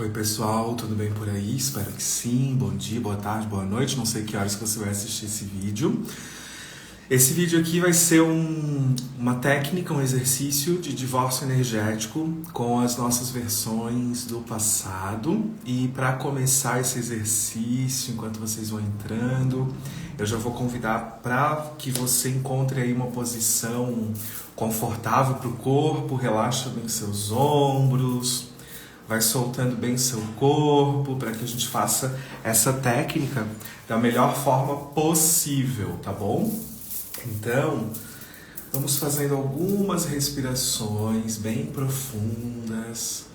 Oi pessoal, tudo bem por aí? Espero que sim. Bom dia, boa tarde, boa noite. Não sei que horas que você vai assistir esse vídeo. Esse vídeo aqui vai ser uma técnica, um exercício de divórcio energético com as nossas versões do passado. E para começar esse exercício, enquanto vocês vão entrando, eu já vou convidar para que você encontre aí uma posição confortável para o corpo. Relaxa bem seus ombros. Vai soltando bem seu corpo para que a gente faça essa técnica da melhor forma possível, tá bom? Então, vamos fazendo algumas respirações bem profundas.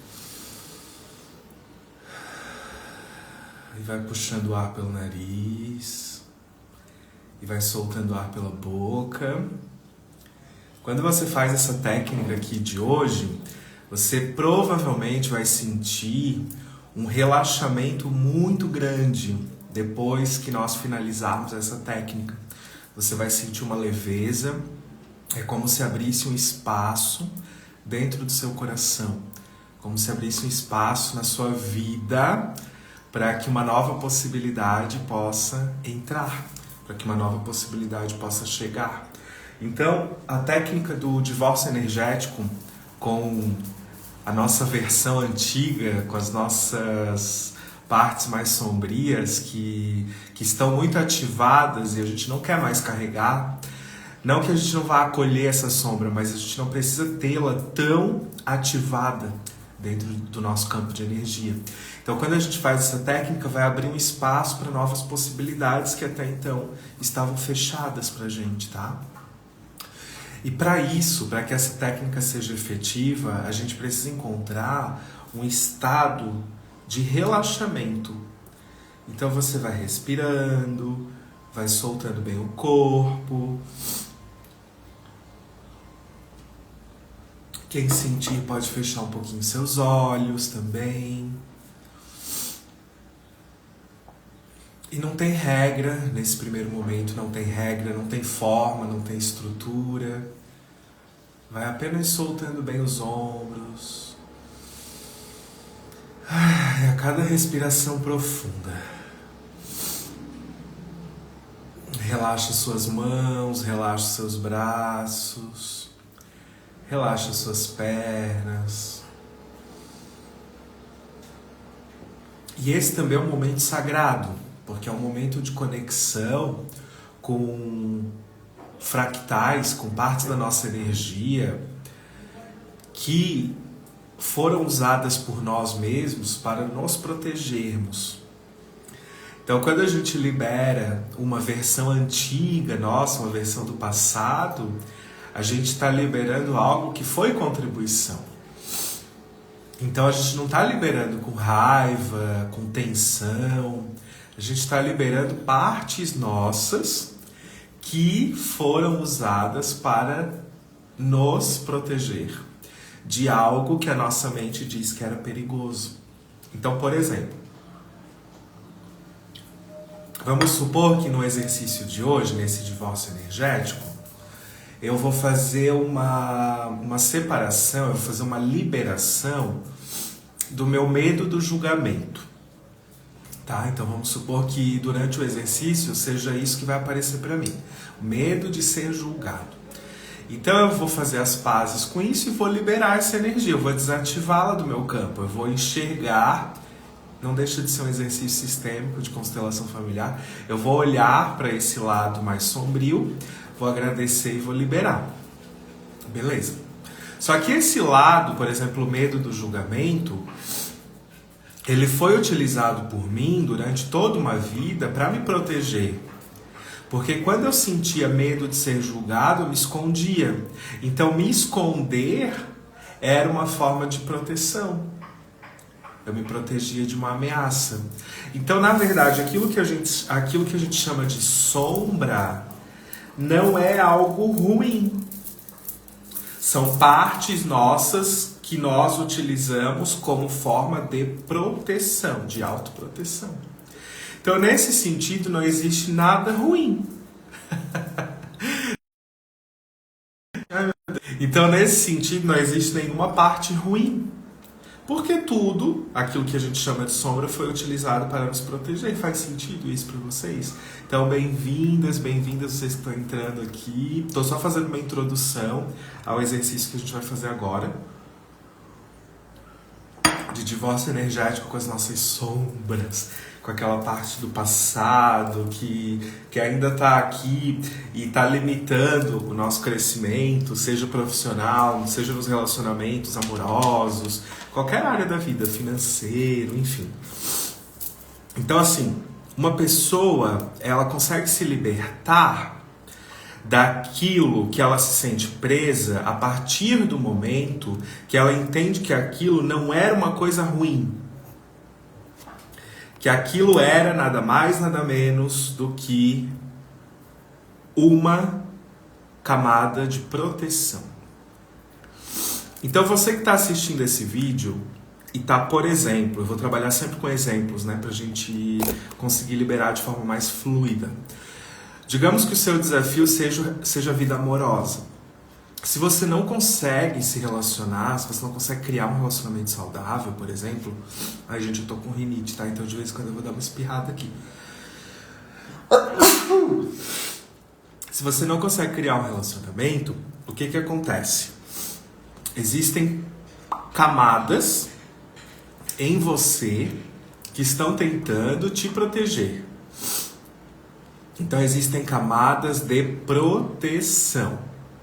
E vai puxando o ar pelo nariz. E vai soltando o ar pela boca. Quando você faz essa técnica aqui de hoje, você provavelmente vai sentir um relaxamento muito grande depois que nós finalizarmos essa técnica. Você vai sentir uma leveza, é como se abrisse um espaço dentro do seu coração, como se abrisse um espaço na sua vida para que uma nova possibilidade possa entrar, para que uma nova possibilidade possa chegar. Então, a técnica do divórcio energético com a nossa versão antiga, com as nossas partes mais sombrias que estão muito ativadas e a gente não quer mais carregar. Não que a gente não vá acolher essa sombra, mas a gente não precisa tê-la tão ativada dentro do nosso campo de energia. Então, quando a gente faz essa técnica, vai abrir um espaço para novas possibilidades que até então estavam fechadas para a gente, tá? E para isso, para que essa técnica seja efetiva, a gente precisa encontrar um estado de relaxamento. Então você vai respirando, vai soltando bem o corpo. Quem sentir pode fechar um pouquinho seus olhos também. E não tem regra nesse primeiro momento, não tem regra, não tem forma, não tem estrutura. Vai apenas soltando bem os ombros. A cada respiração profunda. Relaxa suas mãos, relaxa seus braços. Relaxa suas pernas. E esse também é um momento sagrado, porque é um momento de conexão com fractais, com partes da nossa energia que foram usadas por nós mesmos para nos protegermos. Então, quando a gente libera uma versão antiga nossa, uma versão do passado, a gente está liberando algo que foi contribuição. Então, a gente não está liberando com raiva, com tensão. A gente está liberando partes nossas que foram usadas para nos proteger de algo que a nossa mente diz que era perigoso. Então, por exemplo, vamos supor que no exercício de hoje, nesse divórcio energético, eu vou fazer uma separação, eu vou fazer uma liberação do meu medo do julgamento. Tá? Então vamos supor que durante o exercício seja isso que vai aparecer para mim. Medo de ser julgado. Então eu vou fazer as pazes com isso e vou liberar essa energia. Eu vou desativá-la do meu campo. Eu vou enxergar. Não deixa de ser um exercício sistêmico de constelação familiar. Eu vou olhar para esse lado mais sombrio. Vou agradecer e vou liberar. Beleza. Só que esse lado, por exemplo, o medo do julgamento, ele foi utilizado por mim durante toda uma vida para me proteger. Porque quando eu sentia medo de ser julgado, eu me escondia. Então, me esconder era uma forma de proteção. Eu me protegia de uma ameaça. Então, na verdade, aquilo que a gente chama de sombra não é algo ruim. São partes nossas que nós utilizamos como forma de proteção, de autoproteção. Então, nesse sentido, não existe nada ruim. Então, nesse sentido, não existe nenhuma parte ruim. Porque tudo, aquilo que a gente chama de sombra, foi utilizado para nos proteger. Faz sentido isso para vocês? Então, bem-vindas, bem-vindas vocês que estão entrando aqui. Estou só fazendo uma introdução ao exercício que a gente vai fazer agora. De divórcio energético com as nossas sombras, com aquela parte do passado que ainda está aqui e está limitando o nosso crescimento, seja profissional, seja nos relacionamentos amorosos, qualquer área da vida, financeiro, enfim. Então, assim, uma pessoa, ela consegue se libertar daquilo que ela se sente presa a partir do momento que ela entende que aquilo não era uma coisa ruim. Que aquilo era nada mais, nada menos do que uma camada de proteção. Então você que está assistindo esse vídeo e tá, por exemplo, eu vou trabalhar sempre com exemplos, né, pra gente conseguir liberar de forma mais fluida. Digamos que o seu desafio seja a vida amorosa. Se você não consegue se relacionar, se você não consegue criar um relacionamento saudável, por exemplo... Ai, gente, eu tô com rinite, tá? Então, de vez em quando eu vou dar uma espirrada aqui. Se você não consegue criar um relacionamento, o que que acontece? Existem camadas em você que estão tentando te proteger. Então existem camadas de proteção.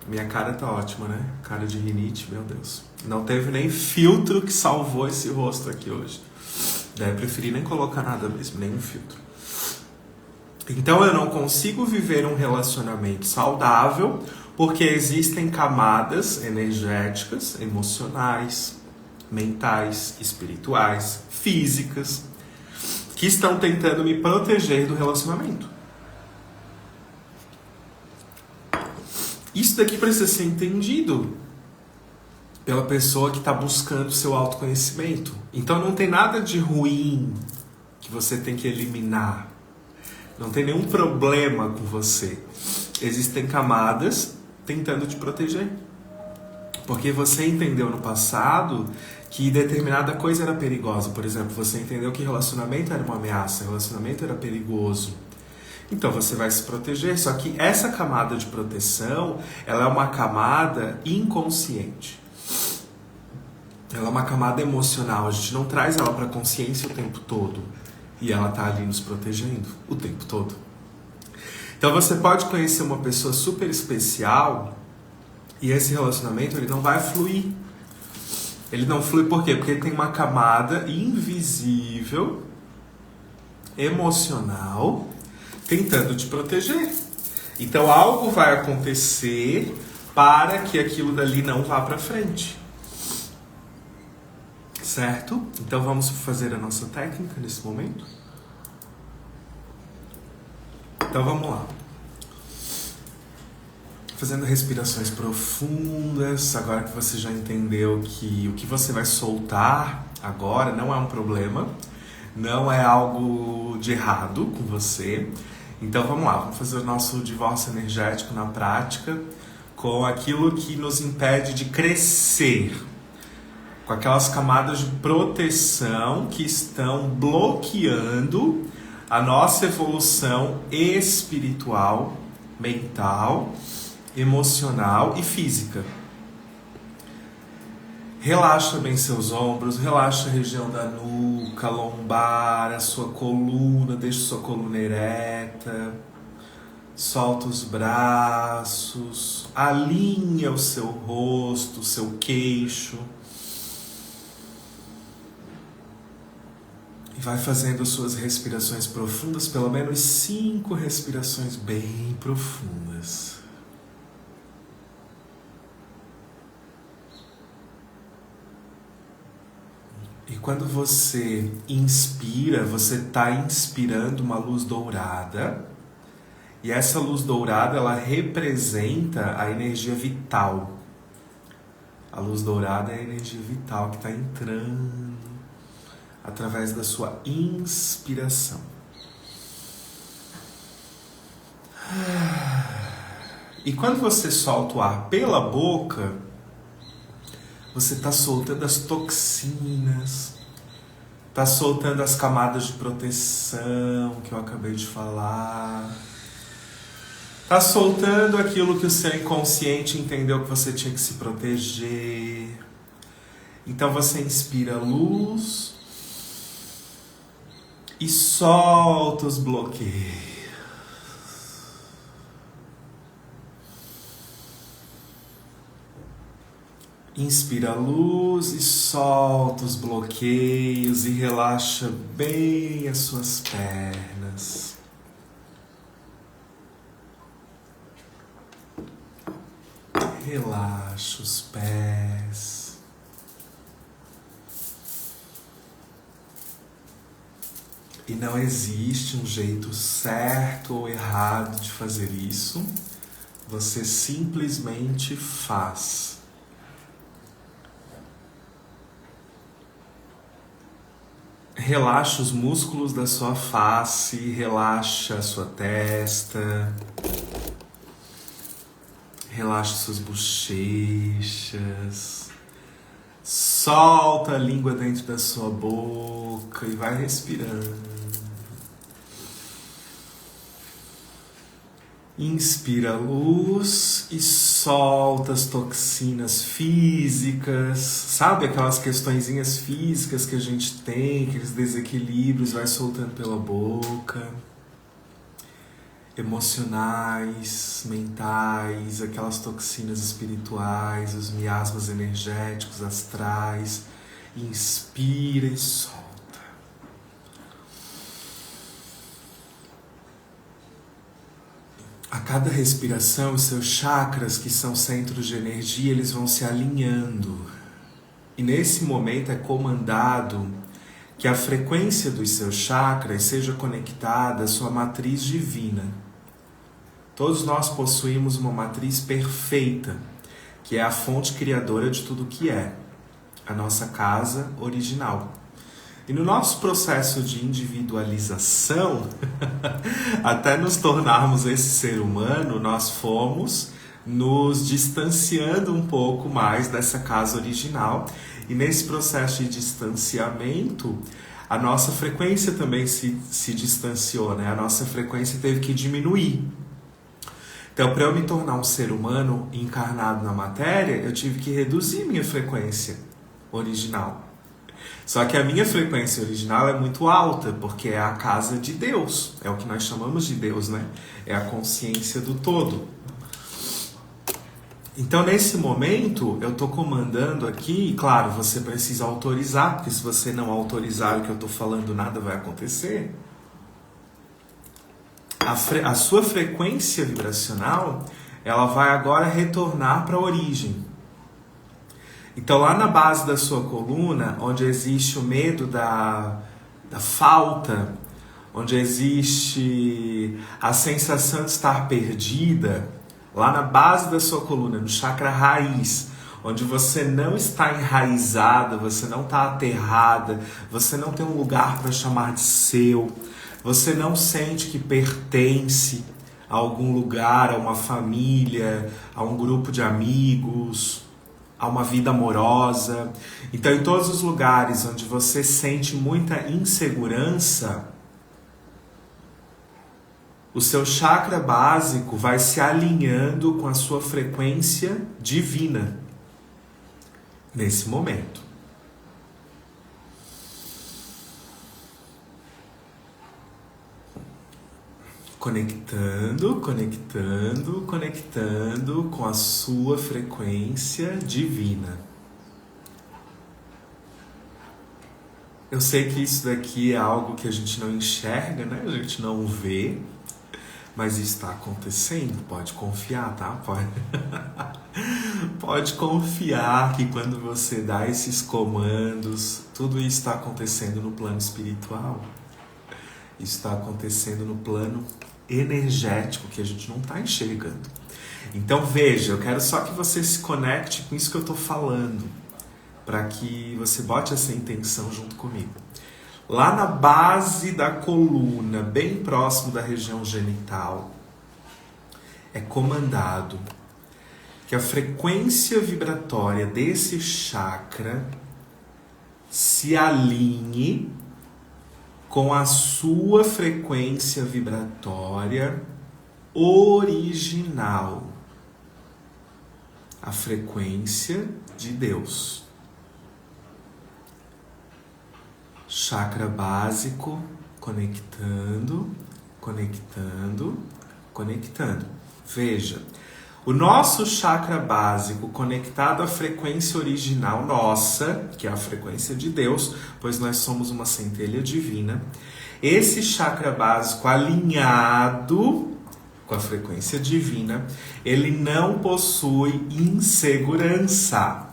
Minha cara tá ótima, né? Cara de rinite, meu Deus. Não teve nem filtro que salvou esse rosto aqui hoje. Daí eu preferi nem colocar nada mesmo, nenhum filtro. Então eu não consigo viver um relacionamento saudável porque existem camadas energéticas, emocionais, mentais, espirituais, físicas, que estão tentando me proteger do relacionamento. Isso daqui precisa ser entendido pela pessoa que está buscando o seu autoconhecimento. Então não tem nada de ruim que você tem que eliminar. Não tem nenhum problema com você. Existem camadas tentando te proteger. Porque você entendeu no passado que determinada coisa era perigosa. Por exemplo, você entendeu que relacionamento era uma ameaça, relacionamento era perigoso. Então você vai se proteger, só que essa camada de proteção, ela é uma camada inconsciente. Ela é uma camada emocional, a gente não traz ela para a consciência o tempo todo. E ela está ali nos protegendo o tempo todo. Então você pode conhecer uma pessoa super especial e esse relacionamento ele não vai fluir. Ele não flui por quê? Porque ele tem uma camada invisível, emocional, tentando te proteger. Então algo vai acontecer para que aquilo dali não vá para frente. Certo? Então vamos fazer a nossa técnica nesse momento? Então vamos lá. Fazendo respirações profundas, agora que você já entendeu que o que você vai soltar agora não é um problema, não é algo de errado com você. Então vamos lá, vamos fazer o nosso divórcio energético na prática com aquilo que nos impede de crescer, com aquelas camadas de proteção que estão bloqueando a nossa evolução espiritual, mental, emocional e física. Relaxa bem seus ombros, relaxa a região da nuca, lombar, a sua coluna, deixa sua coluna ereta. Solta os braços, alinha o seu rosto, o seu queixo. E vai fazendo suas respirações profundas, pelo menos 5 respirações bem profundas. E quando você inspira, você está inspirando uma luz dourada. E essa luz dourada, ela representa a energia vital. A luz dourada é a energia vital que está entrando através da sua inspiração. E quando você solta o ar pela boca, Você está soltando as toxinas, está soltando as camadas de proteção que eu acabei de falar. Está soltando aquilo que o seu inconsciente entendeu que você tinha que se proteger. Então você inspira luz e solta os bloqueios. Inspira a luz e solta os bloqueios e relaxa bem as suas pernas. Relaxa os pés. E não existe um jeito certo ou errado de fazer isso. Você simplesmente faz. Relaxa os músculos da sua face, relaxa a sua testa, relaxa suas bochechas, solta a língua dentro da sua boca e vai respirando. Inspira a luz e solta as toxinas físicas, sabe aquelas questõezinhas físicas que a gente tem, aqueles desequilíbrios, vai soltando pela boca, emocionais, mentais, aquelas toxinas espirituais, os miasmas energéticos, astrais. Inspira e solta. A cada respiração, os seus chakras, que são centros de energia, eles vão se alinhando. E nesse momento é comandado que a frequência dos seus chakras seja conectada à sua matriz divina. Todos nós possuímos uma matriz perfeita, que é a fonte criadora de tudo o que é, a nossa casa original. E no nosso processo de individualização, até nos tornarmos esse ser humano, nós fomos nos distanciando um pouco mais dessa casa original. E nesse processo de distanciamento, a nossa frequência também se distanciou, né? A nossa frequência teve que diminuir. Então, para eu me tornar um ser humano encarnado na matéria, eu tive que reduzir minha frequência original. Só que a minha frequência original é muito alta, porque é a casa de Deus. É o que nós chamamos de Deus, né? É a consciência do todo. Então, nesse momento, eu estou comandando aqui, e claro, você precisa autorizar, porque se você não autorizar o que eu estou falando, nada vai acontecer. A sua frequência vibracional, ela vai agora retornar para a origem. Então, lá na base da sua coluna, onde existe o medo da falta, onde existe a sensação de estar perdida, lá na base da sua coluna, no chakra raiz, onde você não está enraizada, você não está aterrada, você não tem um lugar para chamar de seu, você não sente que pertence a algum lugar, a uma família, a um grupo de amigos, a uma vida amorosa. Então, em todos os lugares onde você sente muita insegurança, o seu chakra básico vai se alinhando com a sua frequência divina nesse momento. Conectando, conectando, conectando com a sua frequência divina. Eu sei que isso daqui é algo que a gente não enxerga, né? A gente não vê, mas isso está acontecendo. Pode confiar, tá? Pode confiar que quando você dá esses comandos, tudo isso está acontecendo no plano espiritual. Isso está acontecendo no plano energético que a gente não está enxergando. Então veja, eu quero só que você se conecte com isso que eu estou falando, para que você bote essa intenção junto comigo. Lá na base da coluna, bem próximo da região genital, é comandado que a frequência vibratória desse chakra se alinhe com a sua frequência vibratória original, a frequência de Deus. Chakra básico, conectando, conectando, conectando. Veja, o nosso chakra básico conectado à frequência original nossa, que é a frequência de Deus, pois nós somos uma centelha divina. Esse chakra básico alinhado com a frequência divina, ele não possui insegurança.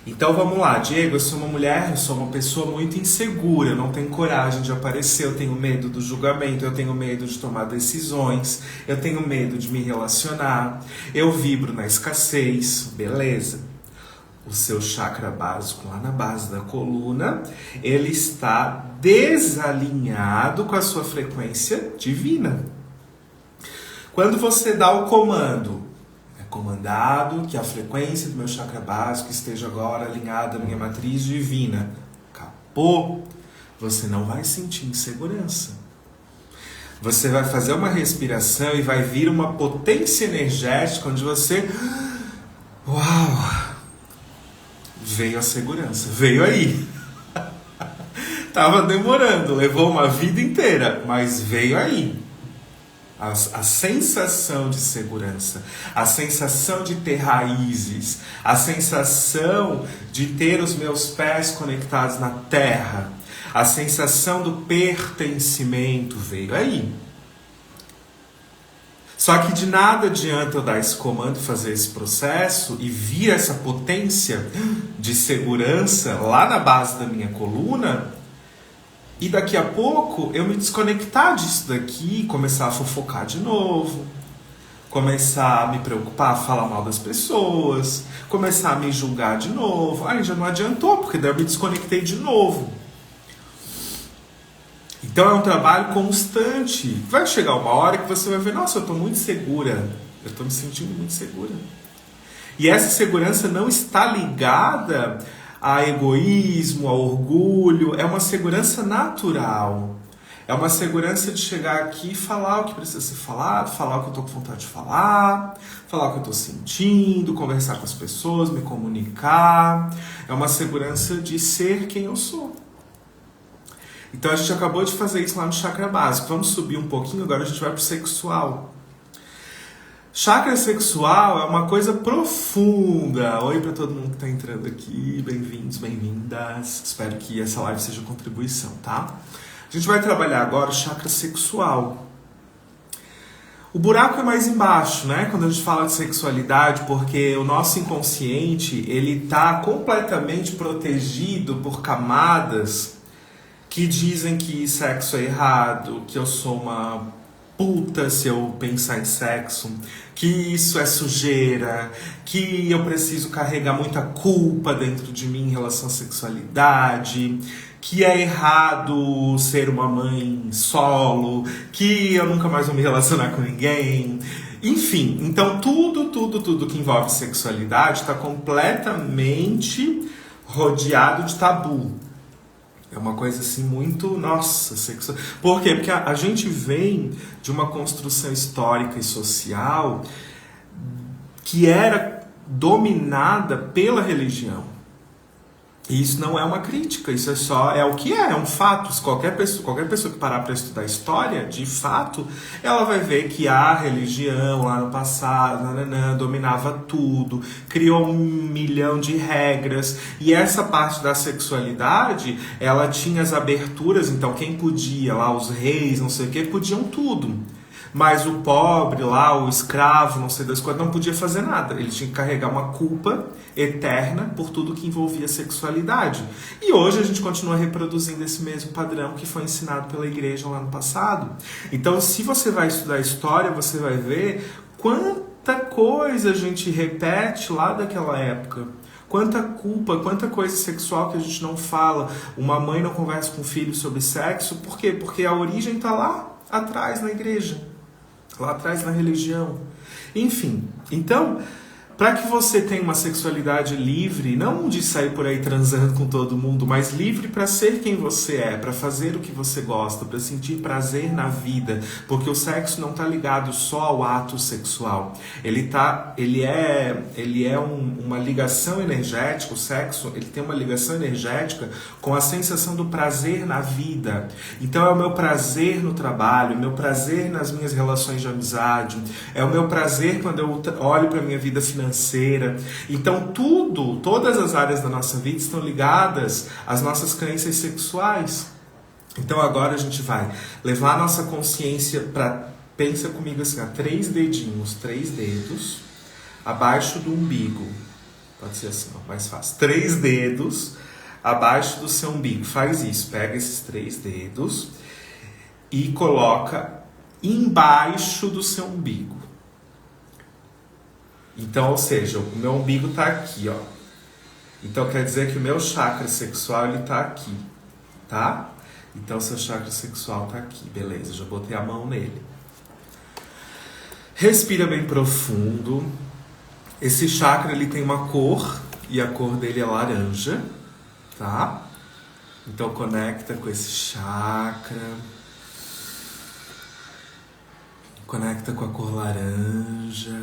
Então vamos lá, Diego, eu sou uma mulher, eu sou uma pessoa muito insegura, eu não tenho coragem de aparecer, eu tenho medo do julgamento, eu tenho medo de tomar decisões, eu tenho medo de me relacionar, eu vibro na escassez, beleza. O seu chakra básico lá na base da coluna, ele está desalinhado com a sua frequência divina. Quando você dá o comando, comandado que a frequência do meu chakra básico esteja agora alinhada à minha matriz divina. Acabou. Você não vai sentir insegurança. Você vai fazer uma respiração e vai vir uma potência energética onde você... Uau! Veio a segurança. Veio aí. Tava demorando. Levou uma vida inteira. Mas veio aí. A sensação de segurança, a sensação de ter raízes, a sensação de ter os meus pés conectados na terra, a sensação do pertencimento veio aí. Só que de nada adianta eu dar esse comando, fazer esse processo e vir essa potência de segurança lá na base da minha coluna e daqui a pouco eu me desconectar disso daqui e começar a fofocar de novo, começar a me preocupar, falar mal das pessoas, começar a me julgar de novo. Aí já não adiantou, porque daí eu me desconectei de novo. Então é um trabalho constante. Vai chegar uma hora que você vai ver, nossa, eu estou muito segura, eu estou me sentindo muito segura. E essa segurança não está ligada a egoísmo, a orgulho, é uma segurança natural. É uma segurança de chegar aqui e falar o que precisa ser falado, falar o que eu estou com vontade de falar o que eu estou sentindo, conversar com as pessoas, me comunicar. É uma segurança de ser quem eu sou. Então a gente acabou de fazer isso lá no chakra básico. Vamos subir um pouquinho, agora a gente vai para o sexual. Chakra sexual é uma coisa profunda. Oi para todo mundo que está entrando aqui, bem-vindos, bem-vindas. Espero que essa live seja contribuição, tá? A gente vai trabalhar agora o chakra sexual. O buraco é mais embaixo, né? Quando a gente fala de sexualidade, porque o nosso inconsciente, ele está completamente protegido por camadas que dizem que sexo é errado, que eu sou uma puta se eu pensar em sexo, que isso é sujeira, que eu preciso carregar muita culpa dentro de mim em relação à sexualidade, que é errado ser uma mãe solo, que eu nunca mais vou me relacionar com ninguém. Enfim, então tudo que envolve sexualidade está completamente rodeado de tabu. É uma coisa assim muito, nossa, sexual. Por quê? Porque a gente vem de uma construção histórica e social que era dominada pela religião. E isso não é uma crítica, isso é o que é um fato. Qualquer pessoa que parar para estudar história, de fato, ela vai ver que a religião lá no passado dominava tudo, criou 1 milhão de regras, e essa parte da sexualidade, ela tinha as aberturas, então quem podia lá, os reis, não sei o que, podiam tudo. Mas o pobre lá, o escravo, não sei das coisas, não podia fazer nada. Ele tinha que carregar uma culpa eterna por tudo que envolvia sexualidade. E hoje a gente continua reproduzindo esse mesmo padrão que foi ensinado pela igreja lá no passado. Então, se você vai estudar história, você vai ver quanta coisa a gente repete lá daquela época. Quanta culpa, quanta coisa sexual que a gente não fala. Uma mãe não conversa com o filho sobre sexo. Por quê? Porque a origem está lá atrás na igreja. Lá atrás na religião. Enfim, Então, para que você tenha uma sexualidade livre, não de sair por aí transando com todo mundo, mas livre para ser quem você é, para fazer o que você gosta, para sentir prazer na vida, porque o sexo não está ligado só ao ato sexual. Ele é uma ligação energética, o sexo, ele tem uma ligação energética com a sensação do prazer na vida. Então é o meu prazer no trabalho, o meu prazer nas minhas relações de amizade, é o meu prazer quando eu olho para a minha vida financeira. Então todas as áreas da nossa vida estão ligadas às nossas crenças sexuais. Então agora a gente vai levar a nossa consciência para, pensa comigo assim, 3 dedinhos, 3 dedos abaixo do umbigo. Pode ser assim, ó, mais fácil. 3 dedos abaixo do seu umbigo. Faz isso, pega esses 3 dedos e coloca embaixo do seu umbigo. Então, ou seja, o meu umbigo está aqui, ó. Então quer dizer que o meu chakra sexual ele está aqui, tá? Então seu chakra sexual está aqui, beleza? Já botei a mão nele. Respira bem profundo. Esse chakra ele tem uma cor e a cor dele é laranja, tá? Então conecta com esse chakra. Conecta com a cor laranja.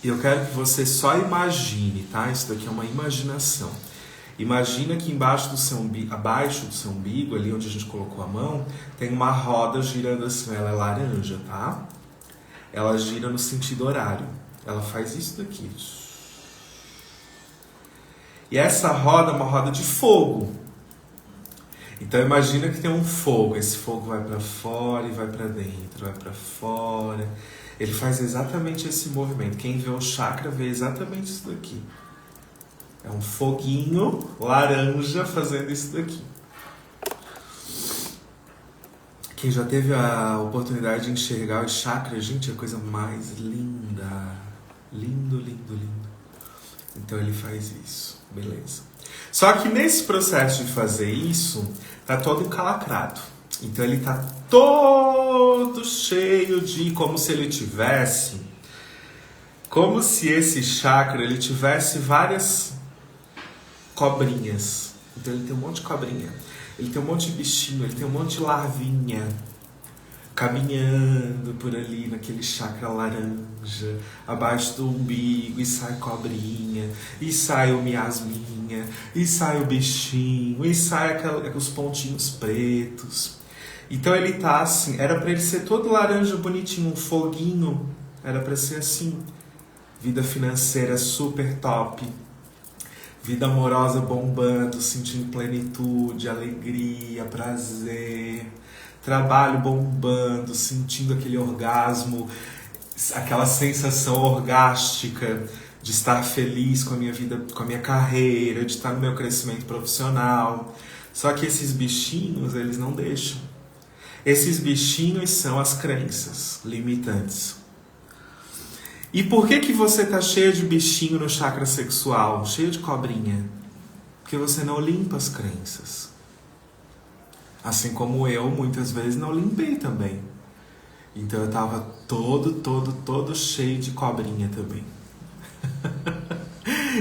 E eu quero que você só imagine, tá? Isso daqui é uma imaginação. Imagina que embaixo do seu umbigo, abaixo do seu umbigo, ali onde a gente colocou a mão, tem uma roda girando assim, ela é laranja, tá? Ela gira no sentido horário. Ela faz isso daqui. E essa roda é uma roda de fogo. Então imagina que tem um fogo. Esse fogo vai para fora e vai para dentro, vai para fora. Ele faz exatamente esse movimento. Quem vê o chakra vê exatamente isso daqui. É um foguinho laranja fazendo isso daqui. Quem já teve a oportunidade de enxergar o chakra, gente, é a coisa mais linda. Lindo, lindo, lindo. Então ele faz isso. Beleza. Só que nesse processo de fazer isso, tá todo encalacrado. Então ele tá todo cheio de, como se esse chakra ele tivesse várias cobrinhas. Então ele tem um monte de cobrinha, ele tem um monte de bichinho, ele tem um monte de larvinha caminhando por ali naquele chakra laranja, abaixo do umbigo, e sai cobrinha, e sai o miasminha, e sai o bichinho, e sai os pontinhos pretos. Então ele tá assim, era para ele ser todo laranja bonitinho, um foguinho, era para ser assim. Vida financeira super top, vida amorosa bombando, sentindo plenitude, alegria, prazer, trabalho bombando, sentindo aquele orgasmo, aquela sensação orgástica de estar feliz com a minha vida, com a minha carreira, de estar no meu crescimento profissional. Só que esses bichinhos, eles não deixam. Esses bichinhos são as crenças limitantes. E por que você tá cheio de bichinho no chakra sexual, cheio de cobrinha? Porque você não limpa as crenças. Assim como eu, muitas vezes, não limpei também. Então eu tava todo cheio de cobrinha também.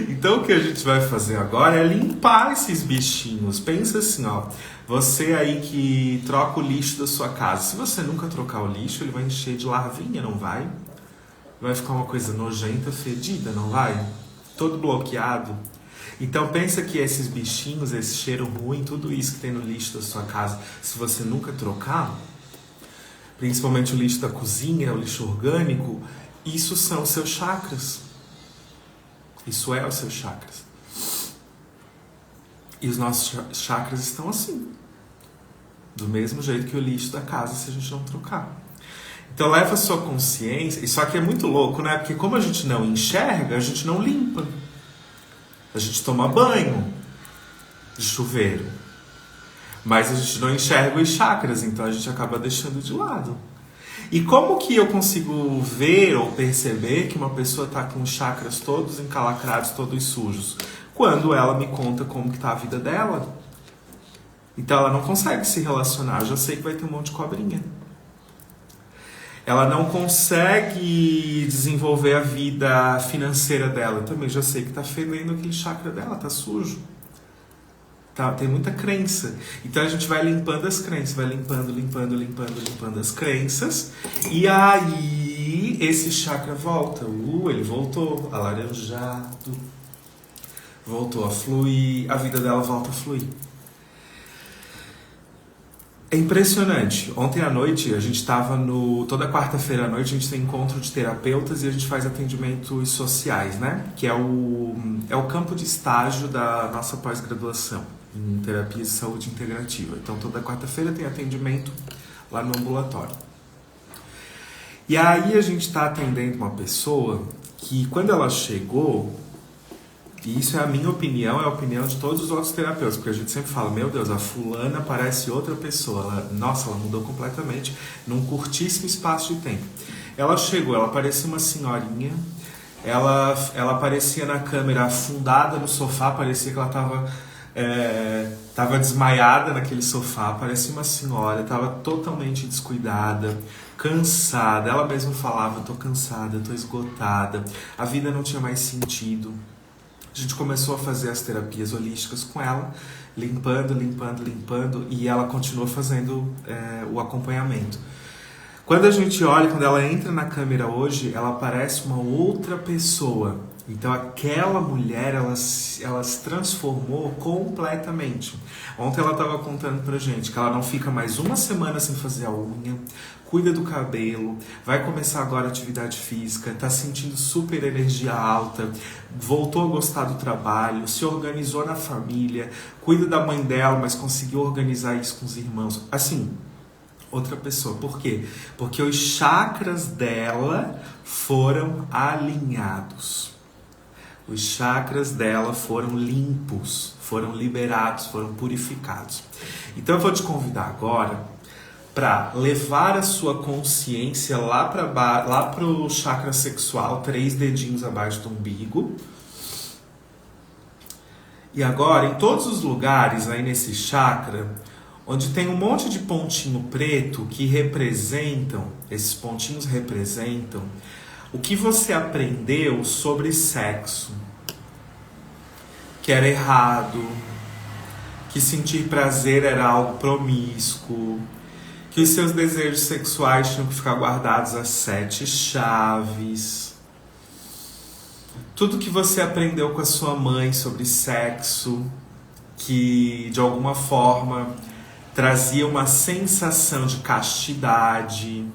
Então o que a gente vai fazer agora é limpar esses bichinhos. Pensa assim, ó. Você aí que troca o lixo da sua casa. Se você nunca trocar o lixo, ele vai encher de larvinha, não vai? Vai ficar uma coisa nojenta, fedida, não vai? Todo bloqueado. Então pensa que esses bichinhos, esse cheiro ruim, tudo isso que tem no lixo da sua casa, se você nunca trocar, principalmente o lixo da cozinha, o lixo orgânico, isso são os seus chakras. Isso é os seus chakras. E os nossos chakras estão assim. Do mesmo jeito que o lixo da casa, se a gente não trocar. Então leva a sua consciência, isso aqui é muito louco, né? Porque como a gente não enxerga, a gente não limpa. A gente toma banho de chuveiro. Mas a gente não enxerga os chakras, então a gente acaba deixando de lado. E como que eu consigo ver ou perceber que uma pessoa está com os chakras todos encalacrados, todos sujos? Quando ela me conta como que está a vida dela. Então ela não consegue se relacionar, eu já sei que vai ter um monte de cobrinha. Ela não consegue desenvolver a vida financeira dela. Eu também já sei que tá fedendo aquele chakra dela, tá sujo. Tá, tem muita crença. Então a gente vai limpando as crenças, vai limpando as crenças. E aí esse chakra volta. Ele voltou alaranjado. Voltou a fluir, a vida dela volta a fluir. É impressionante. Ontem à noite a gente estava no... Toda quarta-feira à noite a gente tem encontro de terapeutas e a gente faz atendimentos sociais, né? Que é o campo de estágio da nossa pós-graduação em terapia de saúde integrativa. Então toda quarta-feira tem atendimento lá no ambulatório. E aí a gente está atendendo uma pessoa que quando ela chegou... E isso é a minha opinião, é a opinião de todos os outros terapeutas, porque a gente sempre fala, meu Deus, a fulana parece outra pessoa. Ela mudou completamente num curtíssimo espaço de tempo. Ela chegou, ela parecia uma senhorinha, ela parecia na câmera afundada no sofá, parecia que ela estava desmaiada naquele sofá, parecia uma senhora, estava totalmente descuidada, cansada. Ela mesma falava, tô cansada, tô esgotada, a vida não tinha mais sentido. A gente começou a fazer as terapias holísticas com ela, limpando, e ela continua fazendo o acompanhamento. Quando a gente olha, quando ela entra na câmera hoje, ela parece uma outra pessoa. Então aquela mulher, ela se transformou completamente. Ontem ela estava contando pra gente que ela não fica mais uma semana sem fazer a unha, cuida do cabelo, vai começar agora a atividade física, tá sentindo super energia alta, voltou a gostar do trabalho, se organizou na família, cuida da mãe dela, mas conseguiu organizar isso com os irmãos. Assim, outra pessoa. Por quê? Porque os chakras dela foram alinhados. Os chakras dela foram limpos, foram liberados, foram purificados. Então eu vou te convidar agora para levar a sua consciência lá para o chakra sexual, 3 dedinhos abaixo do umbigo. E agora, em todos os lugares aí nesse chakra, onde tem um monte de pontinho preto que representam, esses pontinhos representam o que você aprendeu sobre sexo, que era errado, que sentir prazer era algo promíscuo, que os seus desejos sexuais tinham que ficar guardados às 7 chaves. Tudo que você aprendeu com a sua mãe sobre sexo, que de alguma forma trazia uma sensação de castidade,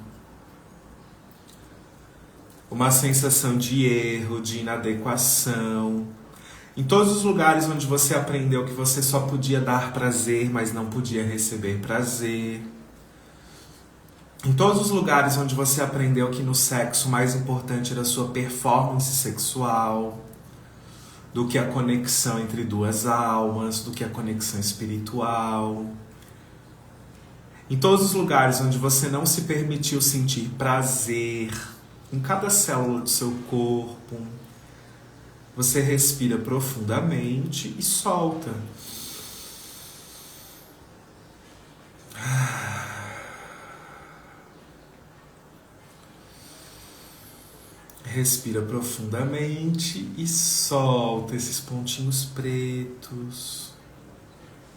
uma sensação de erro, de inadequação. Em todos os lugares onde você aprendeu que você só podia dar prazer, mas não podia receber prazer. Em todos os lugares onde você aprendeu que no sexo o mais importante era a sua performance sexual, do que a conexão entre duas almas, do que a conexão espiritual. Em todos os lugares onde você não se permitiu sentir prazer em cada célula do seu corpo, você respira profundamente e solta. Respira profundamente e solta esses pontinhos pretos,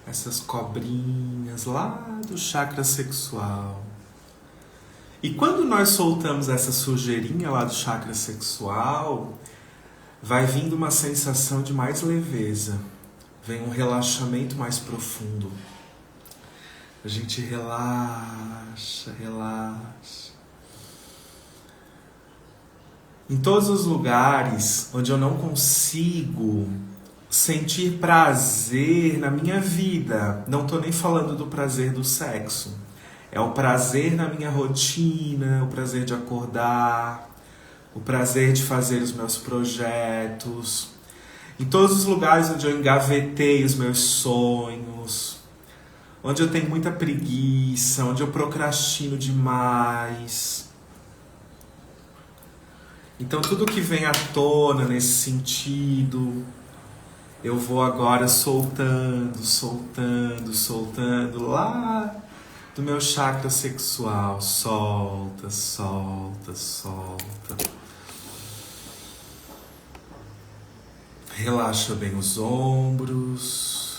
essas cobrinhas lá do chakra sexual. E quando nós soltamos essa sujeirinha lá do chakra sexual, vai vindo uma sensação de mais leveza, vem um relaxamento mais profundo. A gente relaxa. Em todos os lugares onde eu não consigo sentir prazer na minha vida, não estou nem falando do prazer do sexo, é o prazer na minha rotina, o prazer de acordar, o prazer de fazer os meus projetos. Em todos os lugares onde eu engavetei os meus sonhos, onde eu tenho muita preguiça, onde eu procrastino demais. Então tudo que vem à tona nesse sentido, eu vou agora soltando lá do meu chakra sexual. Solta, solta, solta. Relaxa bem os ombros.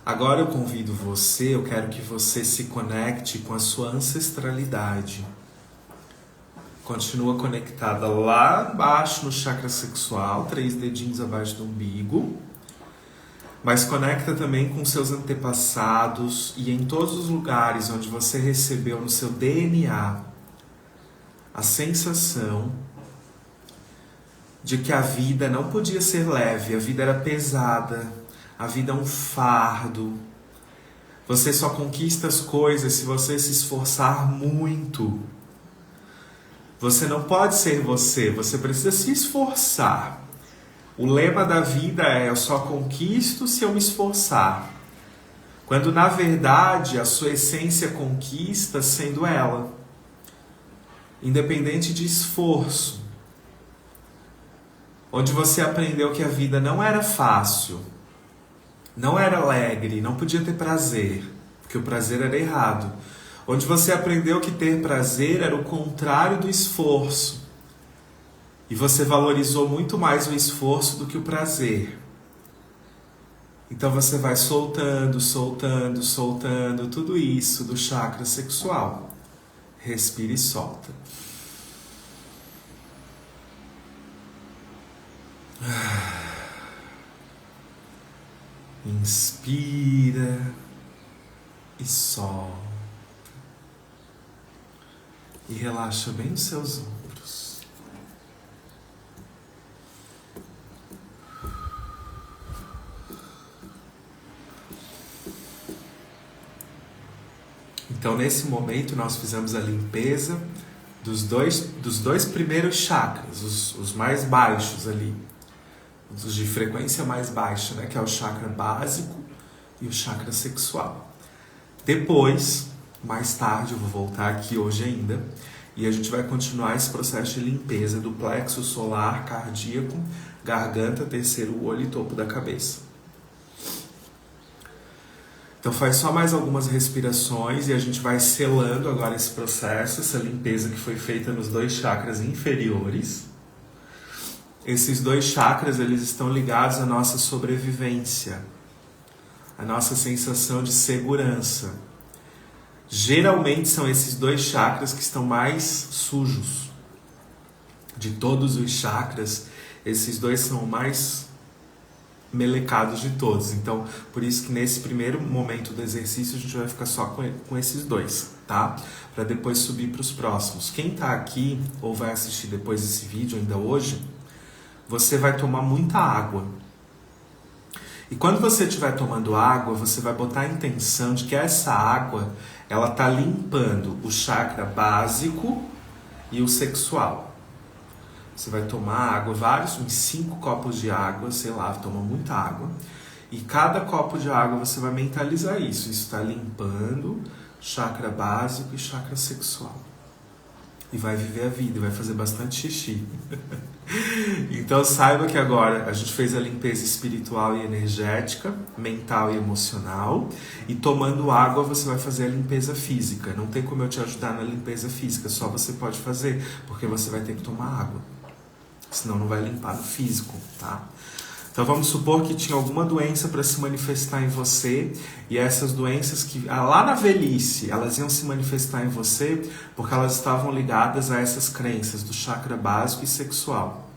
Agora eu convido você, eu quero que você se conecte com a sua ancestralidade. Continua conectada lá embaixo no chakra sexual, 3 dedinhos abaixo do umbigo. Mas conecta também com seus antepassados e em todos os lugares onde você recebeu no seu DNA a sensação de que a vida não podia ser leve, a vida era pesada, a vida é um fardo. Você só conquista as coisas se você se esforçar muito. Você não pode ser você, você precisa se esforçar. O lema da vida é: eu só conquisto se eu me esforçar. Quando na verdade a sua essência conquista sendo ela. Independente de esforço. Onde você aprendeu que a vida não era fácil, não era alegre, não podia ter prazer, porque o prazer era errado. Onde você aprendeu que ter prazer era o contrário do esforço. E você valorizou muito mais o esforço do que o prazer. Então você vai soltando, soltando, soltando tudo isso do chakra sexual. Respira e solta. Inspira e solta. E relaxa bem os seus ombros. Então, nesse momento, nós fizemos a limpeza dos dois primeiros chakras, os mais baixos ali, os de frequência mais baixa, né, que é o chakra básico e o chakra sexual. Depois, mais tarde, eu vou voltar aqui hoje ainda, e a gente vai continuar esse processo de limpeza do plexo solar, cardíaco, garganta, terceiro olho e topo da cabeça. Então faz só mais algumas respirações e a gente vai selando agora esse processo, essa limpeza que foi feita nos 2 chakras inferiores. Esses 2 chakras, eles estão ligados à nossa sobrevivência, à nossa sensação de segurança. Geralmente são esses 2 chakras que estão mais sujos. De todos os chakras, esses 2 são mais melecados de todos. Então, por isso que nesse primeiro momento do exercício a gente vai ficar só com esses 2, tá? Para depois subir para os próximos. Quem tá aqui ou vai assistir depois desse vídeo ainda hoje, você vai tomar muita água. E quando você estiver tomando água, você vai botar a intenção de que essa água, ela tá limpando o chakra básico e o sexual. Você vai tomar água, uns 5 copos de água, sei lá, toma muita água. E cada copo de água você vai mentalizar isso. Isso está limpando chakra básico e chakra sexual. E vai viver a vida, e vai fazer bastante xixi. Então saiba que agora a gente fez a limpeza espiritual e energética, mental e emocional. E tomando água você vai fazer a limpeza física. Não tem como eu te ajudar na limpeza física, só você pode fazer, porque você vai ter que tomar água. Senão não vai limpar no físico, tá? Então vamos supor que tinha alguma doença para se manifestar em você, e essas doenças que lá na velhice elas iam se manifestar em você porque elas estavam ligadas a essas crenças do chakra básico e sexual.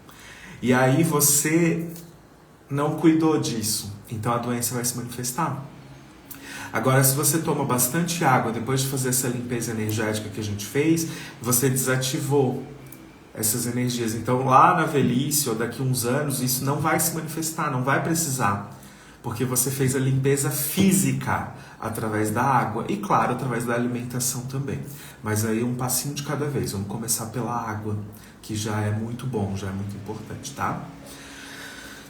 E aí você não cuidou disso, então a doença vai se manifestar. Agora, se você toma bastante água depois de fazer essa limpeza energética que a gente fez, você desativou essas energias. Então lá na velhice ou daqui a uns anos isso não vai se manifestar, não vai precisar, porque você fez a limpeza física através da água e claro, através da alimentação também. Mas aí um passinho de cada vez. Vamos começar pela água, que já é muito bom, já é muito importante, tá?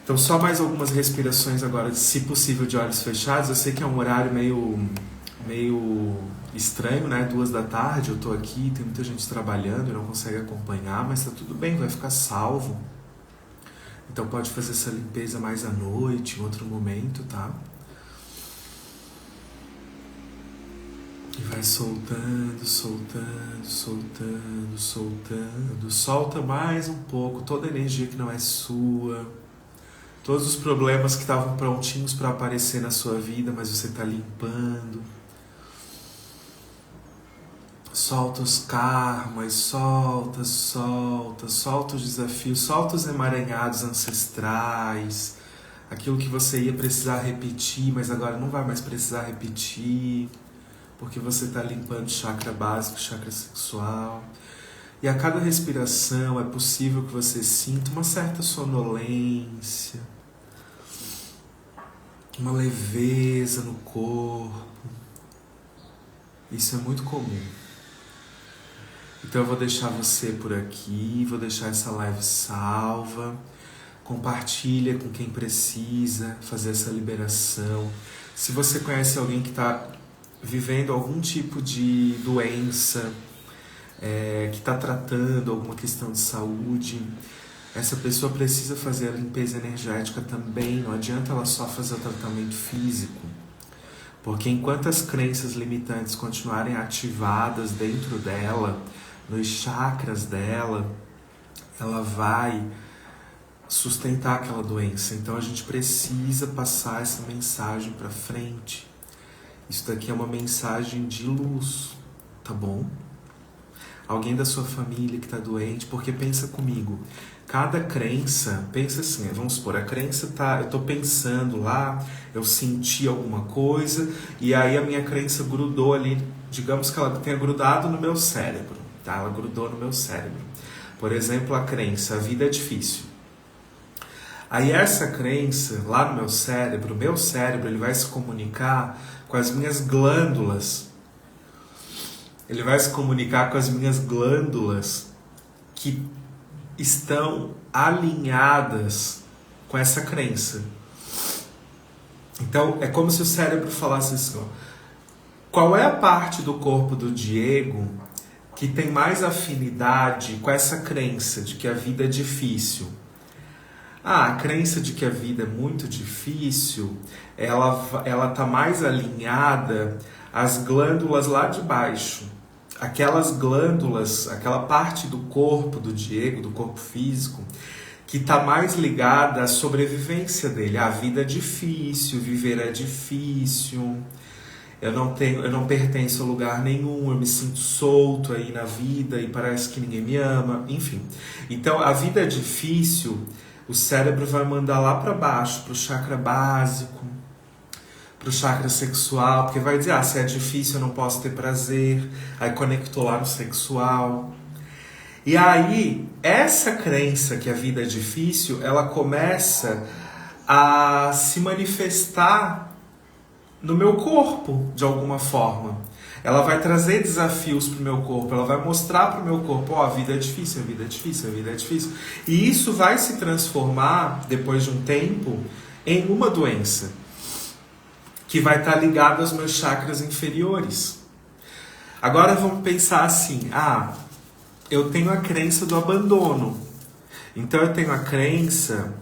Então só mais algumas respirações agora, se possível de olhos fechados. Eu sei que é um horário meio estranho, né? 2 da tarde, eu tô aqui, tem muita gente trabalhando e não consegue acompanhar, mas tá tudo bem, vai ficar salvo. Então pode fazer essa limpeza mais à noite, em outro momento, tá? E vai soltando, soltando, soltando, soltando. Solta mais um pouco toda a energia que não é sua. Todos os problemas que estavam prontinhos para aparecer na sua vida, mas você está limpando. Solta os karmas, solta, solta, solta os desafios, solta os emaranhados ancestrais. Aquilo que você ia precisar repetir, mas agora não vai mais precisar repetir. Porque você está limpando o chakra básico, o chakra sexual. E a cada respiração é possível que você sinta uma certa sonolência, uma leveza no corpo. Isso é muito comum. Então eu vou deixar você por aqui, vou deixar essa live salva. Compartilha com quem precisa fazer essa liberação. Se você conhece alguém que está vivendo algum tipo de doença, que está tratando alguma questão de saúde, essa pessoa precisa fazer a limpeza energética também. Não adianta ela só fazer o tratamento físico, porque enquanto as crenças limitantes continuarem ativadas dentro dela, nos chakras dela, ela vai sustentar aquela doença. Então a gente precisa passar essa mensagem para frente. Isso daqui é uma mensagem de luz, tá bom? Alguém da sua família que está doente, porque pensa comigo, cada crença, pensa assim, vamos supor, a crença tá, eu estou pensando lá, eu senti alguma coisa, e aí a minha crença grudou ali, digamos que ela tenha grudado no meu cérebro, tá? Ela grudou no meu cérebro. Por exemplo, a crença, a vida é difícil. Aí essa crença, lá no meu cérebro ele vai se comunicar com as minhas glândulas. Ele vai se comunicar com as minhas glândulas que estão alinhadas com essa crença. Então, é como se o cérebro falasse assim, ó, qual é a parte do corpo do Diego que tem mais afinidade com essa crença de que a vida é difícil? A crença de que a vida é muito difícil, ela está mais alinhada às glândulas lá de baixo. Aquelas glândulas, aquela parte do corpo do Diego, do corpo físico, que está mais ligada à sobrevivência dele. A vida é difícil, viver é difícil, eu não pertenço a lugar nenhum, eu me sinto solto aí na vida e parece que ninguém me ama, enfim. Então a vida é difícil. O cérebro vai mandar lá para baixo, para o chakra básico, para o chakra sexual, porque vai dizer, se é difícil eu não posso ter prazer, aí conectou lá no sexual. E aí, essa crença que a vida é difícil, ela começa a se manifestar no meu corpo, de alguma forma. Ela vai trazer desafios para o meu corpo, ela vai mostrar para o meu corpo, a vida é difícil, a vida é difícil, a vida é difícil. E isso vai se transformar, depois de um tempo, em uma doença, que vai estar ligada aos meus chakras inferiores. Agora vamos pensar assim, eu tenho a crença do abandono. Então eu tenho a crença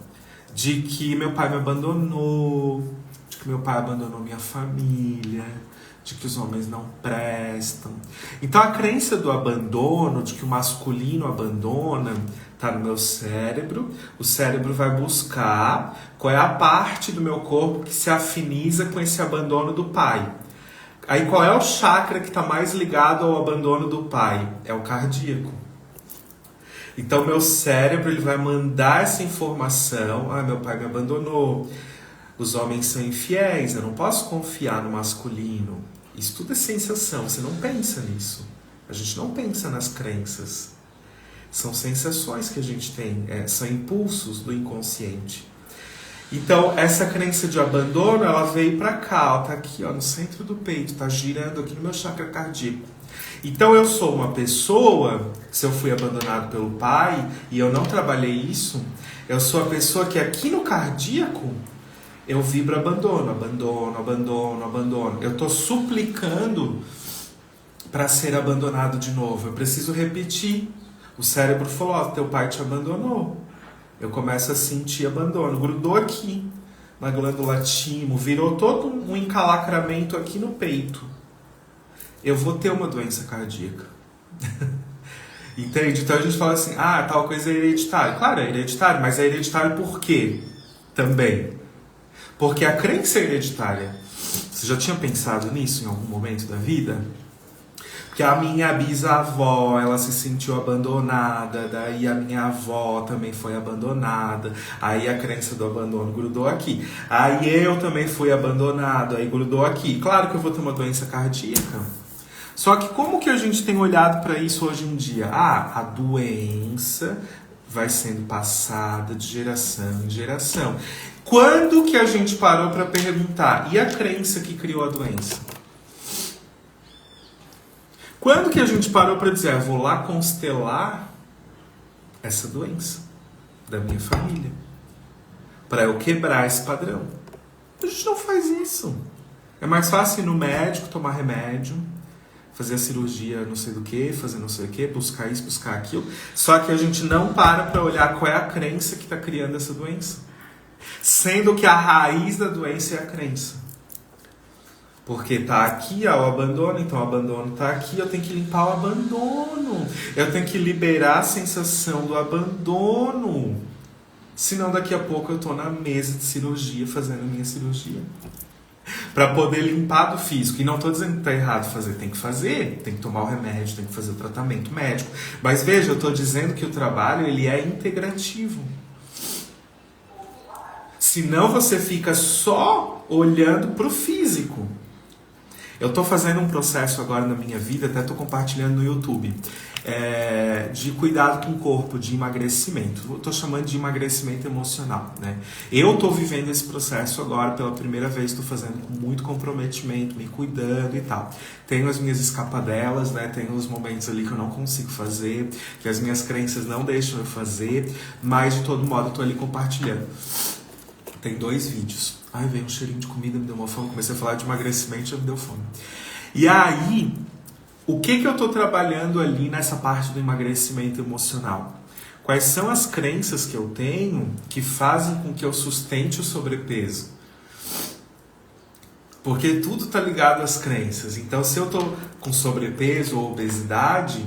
de que meu pai me abandonou, de que meu pai abandonou minha família, de que os homens não prestam. Então a crença do abandono, de que o masculino abandona, está no meu cérebro. O cérebro vai buscar qual é a parte do meu corpo que se afiniza com esse abandono do pai. Aí qual é o chakra que está mais ligado ao abandono do pai? É o cardíaco. Então meu cérebro ele vai mandar essa informação, meu pai me abandonou, os homens são infiéis, eu não posso confiar no masculino. Isso tudo é sensação, você não pensa nisso. A gente não pensa nas crenças. São sensações que a gente tem, são impulsos do inconsciente. Então, essa crença de abandono, ela veio para cá, tá aqui, no centro do peito, tá girando aqui no meu chakra cardíaco. Então, eu sou uma pessoa, se eu fui abandonado pelo pai e eu não trabalhei isso, eu sou a pessoa que aqui no cardíaco eu vibro abandono, abandono, abandono, abandono. Eu estou suplicando para ser abandonado de novo. Eu preciso repetir. O cérebro falou, teu pai te abandonou. Eu começo a sentir abandono. Grudou aqui, na glândula timo, virou todo um encalacramento aqui no peito. eu vou ter uma doença cardíaca. Entende? Então a gente fala assim, tal coisa é hereditária. Claro, é hereditário, mas é hereditário por quê? Também. Porque a crença é hereditária. Você já tinha pensado nisso em algum momento da vida? Porque a minha bisavó, ela se sentiu abandonada, daí a minha avó também foi abandonada, aí a crença do abandono grudou aqui. Aí eu também fui abandonado, aí grudou aqui. Claro que eu vou ter uma doença cardíaca. Só que como que a gente tem olhado para isso hoje em dia? A doença vai sendo passada de geração em geração. Quando que a gente parou para perguntar, e a crença que criou a doença? Quando que a gente parou para dizer, vou lá constelar essa doença da minha família, para eu quebrar esse padrão? A gente não faz isso. É mais fácil ir no médico, tomar remédio, fazer a cirurgia não sei do que, fazer não sei o que, buscar isso, buscar aquilo. Só que a gente não para olhar qual é a crença que está criando essa doença. Sendo que a raiz da doença é a crença. Porque tá aqui o abandono, então o abandono tá aqui, eu tenho que limpar o abandono. Eu tenho que liberar a sensação do abandono. Senão daqui a pouco eu tô na mesa de cirurgia fazendo a minha cirurgia. Para poder limpar do físico. E não tô dizendo que tá errado fazer, tem que fazer. Tem que tomar o remédio, tem que fazer o tratamento médico. Mas veja, eu tô dizendo que o trabalho ele é integrativo. Senão você fica só olhando pro físico. Eu estou fazendo um processo agora na minha vida, até estou compartilhando no YouTube, de cuidado com o corpo, de emagrecimento. Eu estou chamando de emagrecimento emocional, né? Eu estou vivendo esse processo agora pela primeira vez, estou fazendo com muito comprometimento, me cuidando e tal. Tenho as minhas escapadelas, né? Tenho os momentos ali que eu não consigo fazer, que as minhas crenças não deixam eu fazer, mas de todo modo eu estou ali compartilhando. Tem 2 vídeos. Ai, veio um cheirinho de comida, me deu uma fome. Comecei a falar de emagrecimento e já me deu fome. E aí, o que eu estou trabalhando ali nessa parte do emagrecimento emocional? Quais são as crenças que eu tenho que fazem com que eu sustente o sobrepeso? Porque tudo está ligado às crenças. Então, se eu estou com sobrepeso ou obesidade,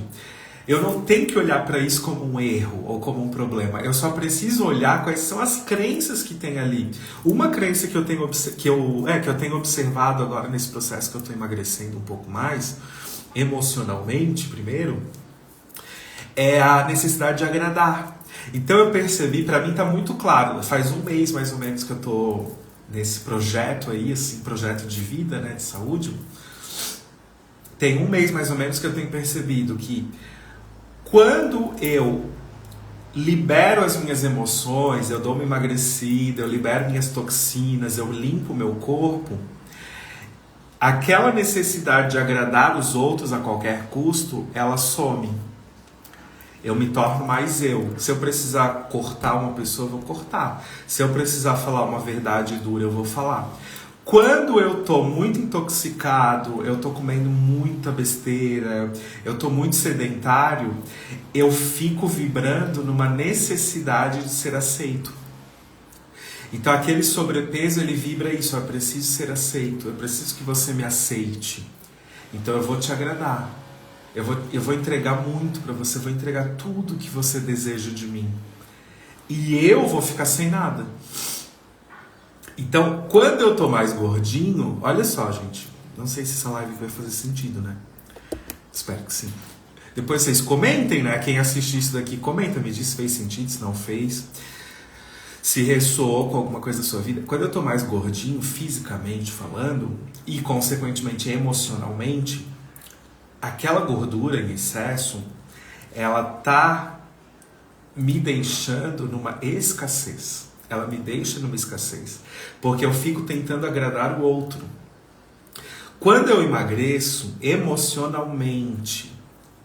eu não tenho que olhar para isso como um erro ou como um problema. Eu só preciso olhar quais são as crenças que tem ali. Uma crença que eu tenho observado agora nesse processo que eu estou emagrecendo um pouco mais, emocionalmente primeiro, é a necessidade de agradar. Então eu percebi, para mim está muito claro, faz 1 mês mais ou menos que eu estou nesse projeto aí, assim, projeto de vida, né, de saúde. Tem 1 mês mais ou menos que eu tenho percebido que quando eu libero as minhas emoções, eu dou uma emagrecida, eu libero minhas toxinas, eu limpo o meu corpo, aquela necessidade de agradar os outros a qualquer custo, ela some. Eu me torno mais eu. Se eu precisar cortar uma pessoa, eu vou cortar. Se eu precisar falar uma verdade dura, eu vou falar. Quando eu tô muito intoxicado, eu tô comendo muita besteira, eu tô muito sedentário, eu fico vibrando numa necessidade de ser aceito. Então aquele sobrepeso, ele vibra isso, eu preciso ser aceito, eu preciso que você me aceite. Então eu vou te agradar, eu vou entregar muito para você, eu vou entregar tudo que você deseja de mim. E eu vou ficar sem nada. Então, quando eu tô mais gordinho, olha só, gente, não sei se essa live vai fazer sentido, né? Espero que sim. Depois vocês comentem, né? Quem assiste isso daqui, comenta, me diz se fez sentido, se não fez, se ressoou com alguma coisa da sua vida. Quando eu tô mais gordinho, fisicamente falando, e consequentemente emocionalmente, aquela gordura em excesso, ela tá me deixando numa escassez. Ela me deixa numa escassez, porque eu fico tentando agradar o outro. Quando eu emagreço emocionalmente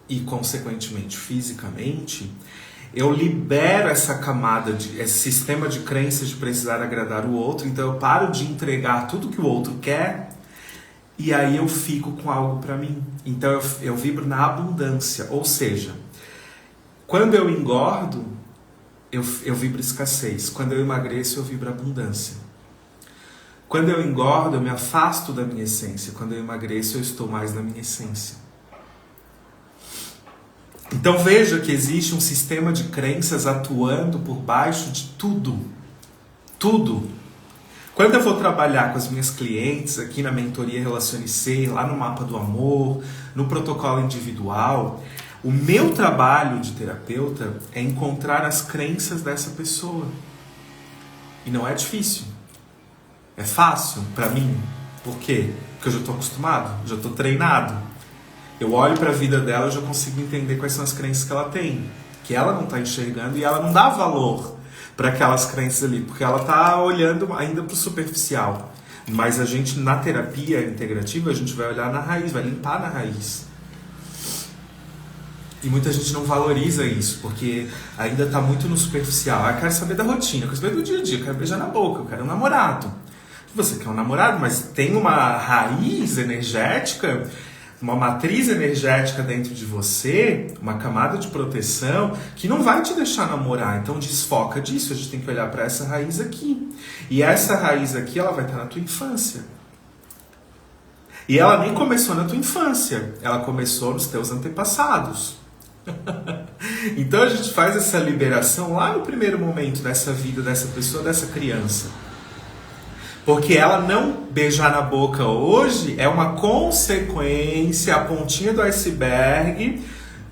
e consequentemente fisicamente, eu libero essa camada, esse sistema de crenças de precisar agradar o outro, então eu paro de entregar tudo que o outro quer e aí eu fico com algo para mim. Então eu vibro na abundância, ou seja, quando eu engordo, eu vibro escassez. Quando eu emagreço, eu vibro abundância. Quando eu engordo, eu me afasto da minha essência. Quando eu emagreço, eu estou mais na minha essência. Então veja que existe um sistema de crenças atuando por baixo de tudo. Tudo. Quando eu vou trabalhar com as minhas clientes aqui na mentoria Relacione-se, lá no mapa do amor, no protocolo individual, o meu trabalho de terapeuta é encontrar as crenças dessa pessoa. E não é difícil. É fácil para mim. Por quê? Porque eu já estou acostumado, já estou treinado. Eu olho para a vida dela e já consigo entender quais são as crenças que ela tem. Que ela não está enxergando e ela não dá valor para aquelas crenças ali. Porque ela está olhando ainda para o superficial. Mas a gente, na terapia integrativa, a gente vai olhar na raiz, vai limpar na raiz. E muita gente não valoriza isso, porque ainda está muito no superficial. Eu quero saber da rotina, eu quero saber do dia a dia, eu quero beijar na boca, eu quero um namorado. Você quer um namorado, mas tem uma raiz energética, uma matriz energética dentro de você, uma camada de proteção, que não vai te deixar namorar. Então desfoca disso, a gente tem que olhar para essa raiz aqui. E essa raiz aqui, ela vai estar na tua infância. E ela nem começou na tua infância, ela começou nos teus antepassados. Então a gente faz essa liberação lá no primeiro momento dessa vida, dessa pessoa, dessa criança. Porque ela não beijar na boca hoje é uma consequência, a pontinha do iceberg,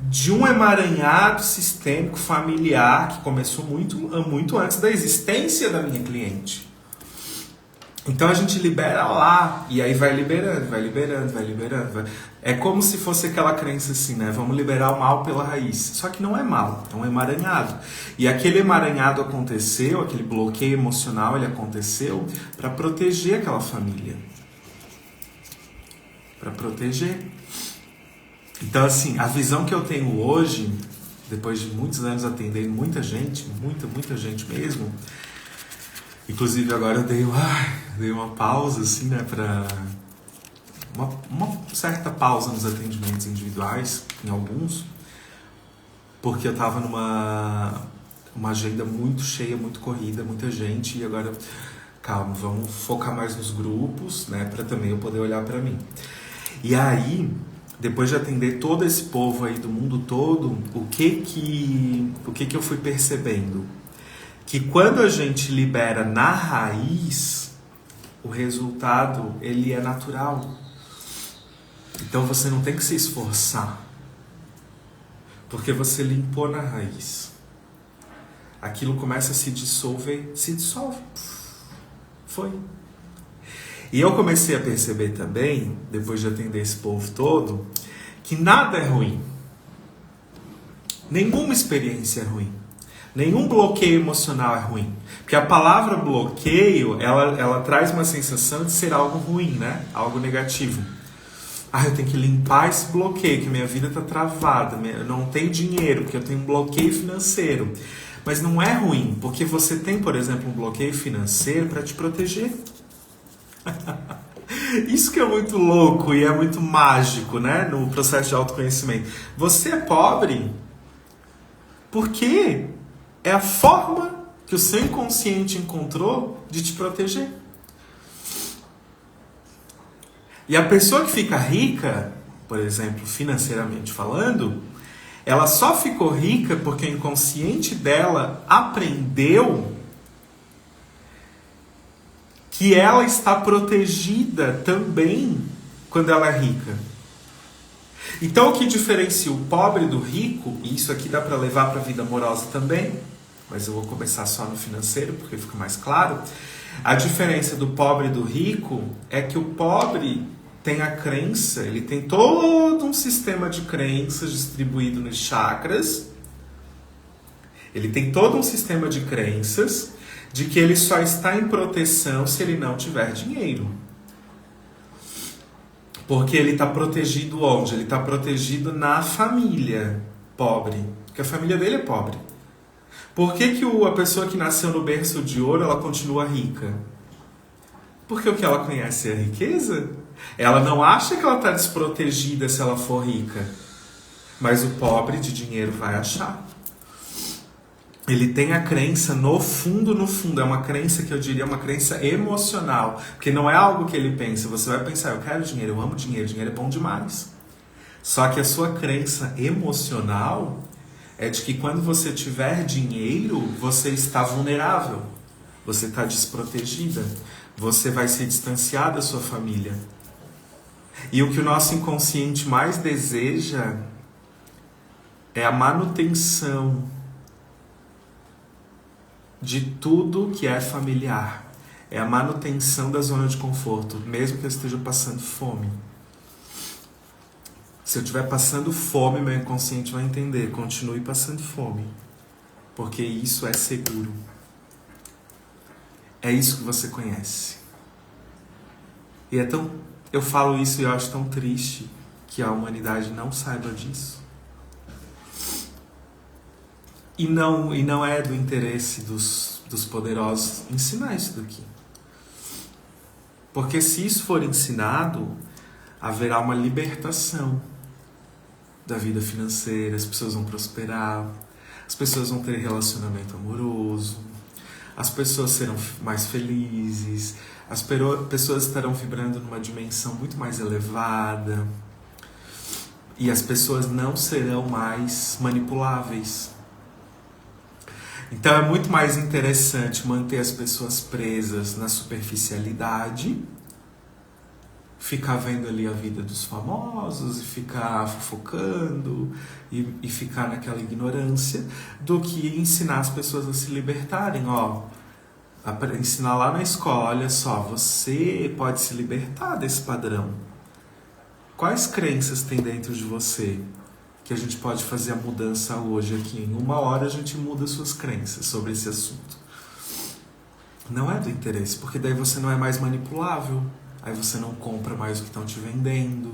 de um emaranhado sistêmico familiar que começou muito antes da existência da minha cliente. Então a gente libera lá, e aí vai liberando. É como se fosse aquela crença assim, né? Vamos liberar o mal pela raiz. Só que não é mal, é um emaranhado. E aquele emaranhado aconteceu, aquele bloqueio emocional, ele aconteceu para proteger aquela família. Para proteger. Então assim, a visão que eu tenho hoje, depois de muitos anos atendendo muita gente mesmo, inclusive agora eu dei uma pausa, assim, né, uma certa pausa nos atendimentos individuais, em alguns, porque eu tava numa agenda muito cheia, muito corrida, muita gente, e agora, calma, vamos focar mais nos grupos, né, para também eu poder olhar para mim. E aí, depois de atender todo esse povo aí do mundo todo, o que eu fui percebendo? Que quando a gente libera na raiz, o resultado, ele é natural. Então você não tem que se esforçar, porque você limpou na raiz. Aquilo começa a se dissolver, se dissolve. Foi. E eu comecei a perceber também, depois de atender esse povo todo, que nada é ruim. Nenhuma experiência é ruim. Nenhum bloqueio emocional é ruim. Porque a palavra bloqueio, ela traz uma sensação de ser algo ruim, né? Algo negativo. Eu tenho que limpar esse bloqueio, que minha vida está travada, eu não tenho dinheiro, porque eu tenho um bloqueio financeiro. Mas não é ruim, porque você tem, por exemplo, um bloqueio financeiro para te proteger. Isso que é muito louco e é muito mágico, né? No processo de autoconhecimento. Você é pobre porque é a forma que o seu inconsciente encontrou de te proteger. E a pessoa que fica rica, por exemplo, financeiramente falando, ela só ficou rica porque o inconsciente dela aprendeu que ela está protegida também quando ela é rica. Então o que diferencia o pobre do rico, e isso aqui dá para levar para a vida amorosa também, mas eu vou começar só no financeiro porque fica mais claro. A diferença do pobre e do rico é que o pobre tem a crença, ele tem todo um sistema de crenças distribuído nos chakras. Ele tem todo um sistema de crenças de que ele só está em proteção se ele não tiver dinheiro. Porque ele está protegido onde? Ele está protegido na família pobre. Porque a família dele é pobre. Por que a pessoa que nasceu no berço de ouro, ela continua rica? Porque o que ela conhece é a riqueza. Ela não acha que ela está desprotegida se ela for rica. Mas o pobre de dinheiro vai achar. ele tem a crença no fundo, é uma crença que eu diria uma crença emocional, porque não é algo que ele pensa, você vai pensar, eu quero dinheiro, eu amo dinheiro, dinheiro é bom demais. Só que a sua crença emocional é de que quando você tiver dinheiro, você está vulnerável, você está desprotegida, você vai se distanciar da sua família. E o que o nosso inconsciente mais deseja é a manutenção de tudo que é familiar. É a manutenção da zona de conforto, mesmo que eu esteja passando fome. Se eu estiver passando fome, meu inconsciente vai entender, continue passando fome, porque isso é seguro. É isso que você conhece. E eu falo isso e eu acho tão triste que a humanidade não saiba disso. E não é do interesse dos poderosos ensinar isso daqui. Porque se isso for ensinado, haverá uma libertação da vida financeira, as pessoas vão prosperar, as pessoas vão ter relacionamento amoroso, as pessoas serão mais felizes, as pessoas estarão vibrando numa dimensão muito mais elevada e as pessoas não serão mais manipuláveis. Então é muito mais interessante manter as pessoas presas na superficialidade, ficar vendo ali a vida dos famosos e ficar fofocando e ficar naquela ignorância, do que ensinar as pessoas a se libertarem. Ensinar lá na escola, olha só, você pode se libertar desse padrão. Quais crenças tem dentro de você que a gente pode fazer a mudança hoje aqui? Em 1 hora a gente muda suas crenças sobre esse assunto. Não é do interesse, porque daí você não é mais manipulável. Aí você não compra mais o que estão te vendendo.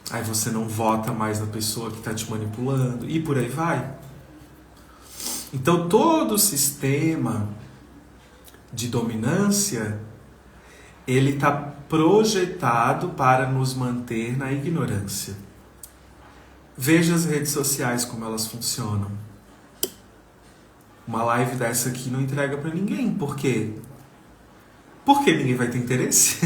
Aí você não vota mais na pessoa que está te manipulando. E por aí vai. Então todo o sistema de dominância, ele está projetado para nos manter na ignorância. Veja as redes sociais como elas funcionam. Uma live dessa aqui não entrega para ninguém. Por quê? Porque ninguém vai ter interesse.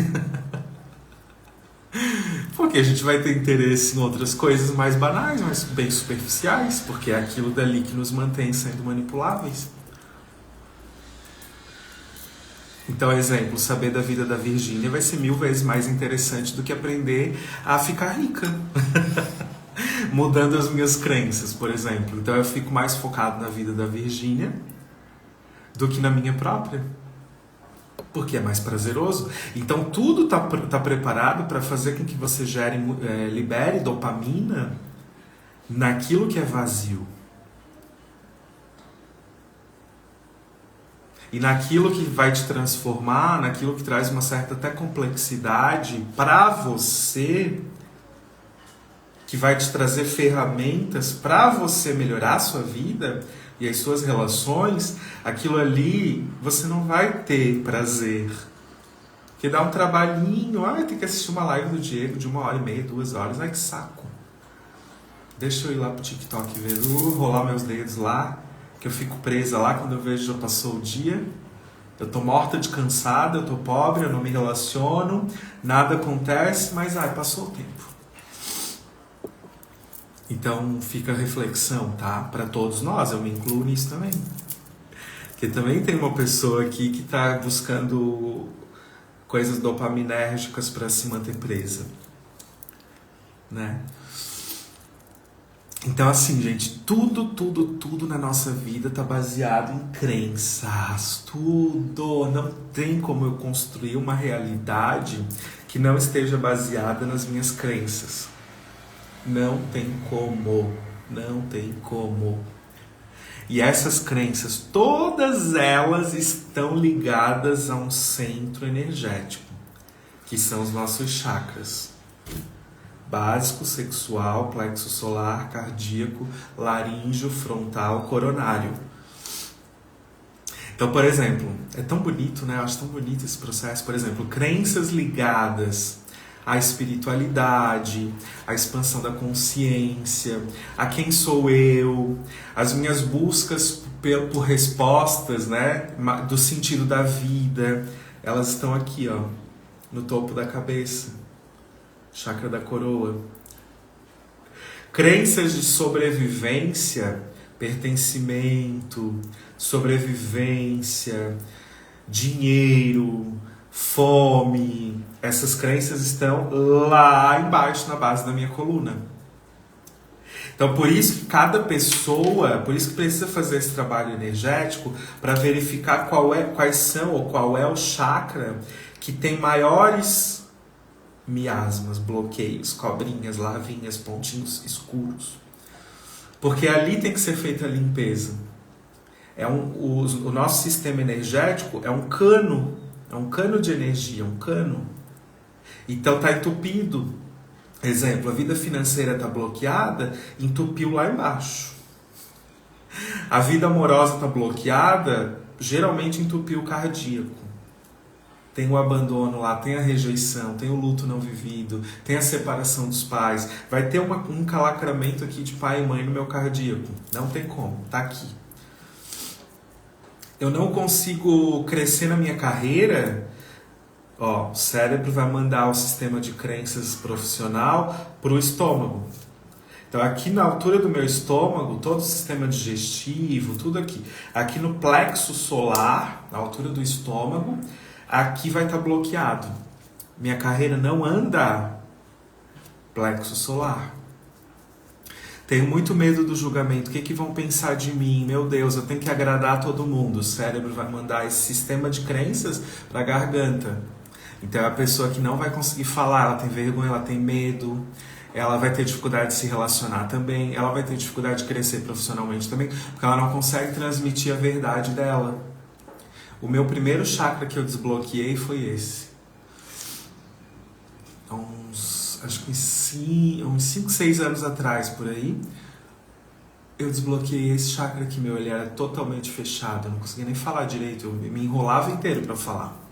Porque a gente vai ter interesse em outras coisas mais banais, mas bem superficiais, porque é aquilo dali que nos mantém sendo manipuláveis. Então, exemplo, saber da vida da Virgínia vai ser 1000 vezes mais interessante do que aprender a ficar rica. Mudando as minhas crenças, por exemplo. Então eu fico mais focado na vida da Virgínia do que na minha própria. Porque é mais prazeroso. Então tudo está preparado para fazer com que você libere dopamina naquilo que é vazio. E naquilo que vai te transformar, naquilo que traz uma certa até complexidade para você, que vai te trazer ferramentas para você melhorar a sua vida e as suas relações, aquilo ali você não vai ter prazer. Porque dá um trabalhinho, tem que assistir uma live do Diego de 1h30, 2 horas, que saco. Deixa eu ir lá pro TikTok ver, rolar meus dedos lá, que eu fico presa lá, quando eu vejo já passou o dia. Eu tô morta de cansada, eu tô pobre, eu não me relaciono, nada acontece, mas passou o tempo. Então fica a reflexão, tá? Para todos nós, eu me incluo nisso também. Porque também tem uma pessoa aqui que está buscando coisas dopaminérgicas para se manter presa, né? Então assim, gente, tudo na nossa vida está baseado em crenças, tudo. Não tem como eu construir uma realidade que não esteja baseada nas minhas crenças. Não tem como. E essas crenças, todas elas estão ligadas a um centro energético, que são os nossos chakras. Básico, sexual, plexo solar, cardíaco, laríngeo, frontal, coronário. Então, por exemplo, é tão bonito, né? Eu acho tão bonito esse processo. Por exemplo, crenças ligadas a espiritualidade, a expansão da consciência, a quem sou eu, as minhas buscas por respostas, né, do sentido da vida, elas estão aqui, ó, no topo da cabeça, chakra da coroa. Crenças de sobrevivência, pertencimento, sobrevivência, dinheiro, fome, essas crenças estão lá embaixo na base da minha coluna. Então por isso que cada pessoa, por isso que precisa fazer esse trabalho energético para verificar quais são ou qual é o chakra que tem maiores miasmas, bloqueios, cobrinhas, larvinhas, pontinhos escuros. Porque ali tem que ser feita a limpeza. O nosso sistema energético é um cano de energia, um cano. Então está entupido. Exemplo, a vida financeira está bloqueada, entupiu lá embaixo. A vida amorosa está bloqueada, geralmente entupiu o cardíaco. Tem o abandono lá, tem a rejeição, tem o luto não vivido, tem a separação dos pais. Vai ter um encalacramento aqui de pai e mãe no meu cardíaco. Não tem como, tá aqui. Eu não consigo crescer na minha carreira. Ó, o cérebro vai mandar o sistema de crenças profissional para o estômago. Então aqui na altura do meu estômago, todo o sistema digestivo, tudo aqui. Aqui no plexo solar, na altura do estômago, aqui vai estar bloqueado. Minha carreira não anda. Plexo solar. Tenho muito medo do julgamento. O que vão pensar de mim? Meu Deus, eu tenho que agradar todo mundo. O cérebro vai mandar esse sistema de crenças para a garganta. Então é a pessoa que não vai conseguir falar, ela tem vergonha, ela tem medo, ela vai ter dificuldade de se relacionar também, ela vai ter dificuldade de crescer profissionalmente também, porque ela não consegue transmitir a verdade dela. O meu primeiro chakra que eu desbloqueei foi esse. Acho que uns 5, 6 anos atrás, por aí, eu desbloqueei esse chakra aqui. Meu olhar era totalmente fechado, eu não conseguia nem falar direito, eu me enrolava inteiro para falar.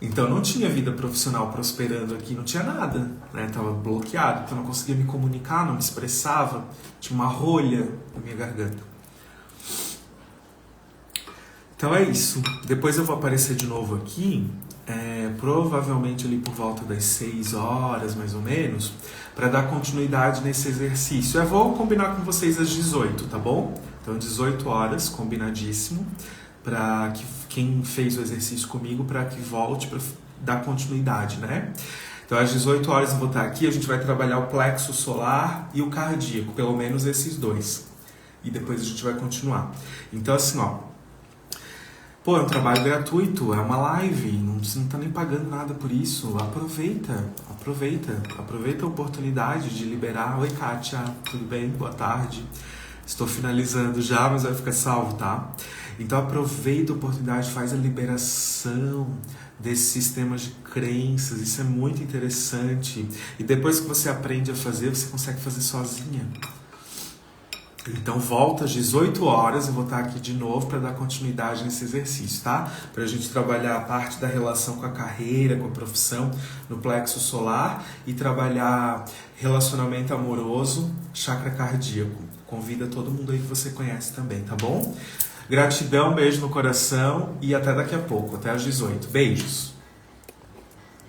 Então não tinha vida profissional prosperando aqui, não tinha nada, né? Tava bloqueado, então não conseguia me comunicar, não me expressava, tinha uma rolha na minha garganta. Então é isso. Depois eu vou aparecer de novo aqui, provavelmente ali por volta das 6 horas, mais ou menos, para dar continuidade nesse exercício. Eu vou combinar com vocês às 18, tá bom? Então 18 horas, combinadíssimo, para que quem fez o exercício comigo, para que volte para dar continuidade, né? Então às 18 horas eu vou estar aqui, a gente vai trabalhar o plexo solar e o cardíaco, pelo menos esses dois. E depois a gente vai continuar. Então assim, ó, pô, é um trabalho gratuito, é uma live, você não tá nem pagando nada por isso. Aproveita a oportunidade de liberar. Oi, Kátia, tudo bem? Boa tarde. Estou finalizando já, mas vai ficar salvo, tá? Então aproveita a oportunidade, faz a liberação desses sistemas de crenças, isso é muito interessante. E depois que você aprende a fazer, você consegue fazer sozinha. Então volta às 18 horas, eu vou estar aqui de novo para dar continuidade nesse exercício, tá? Para a gente trabalhar a parte da relação com a carreira, com a profissão no plexo solar e trabalhar relacionamento amoroso, chakra cardíaco. Convida todo mundo aí que você conhece também, tá bom? Gratidão, beijo no coração e até daqui a pouco, até às 18. Beijos!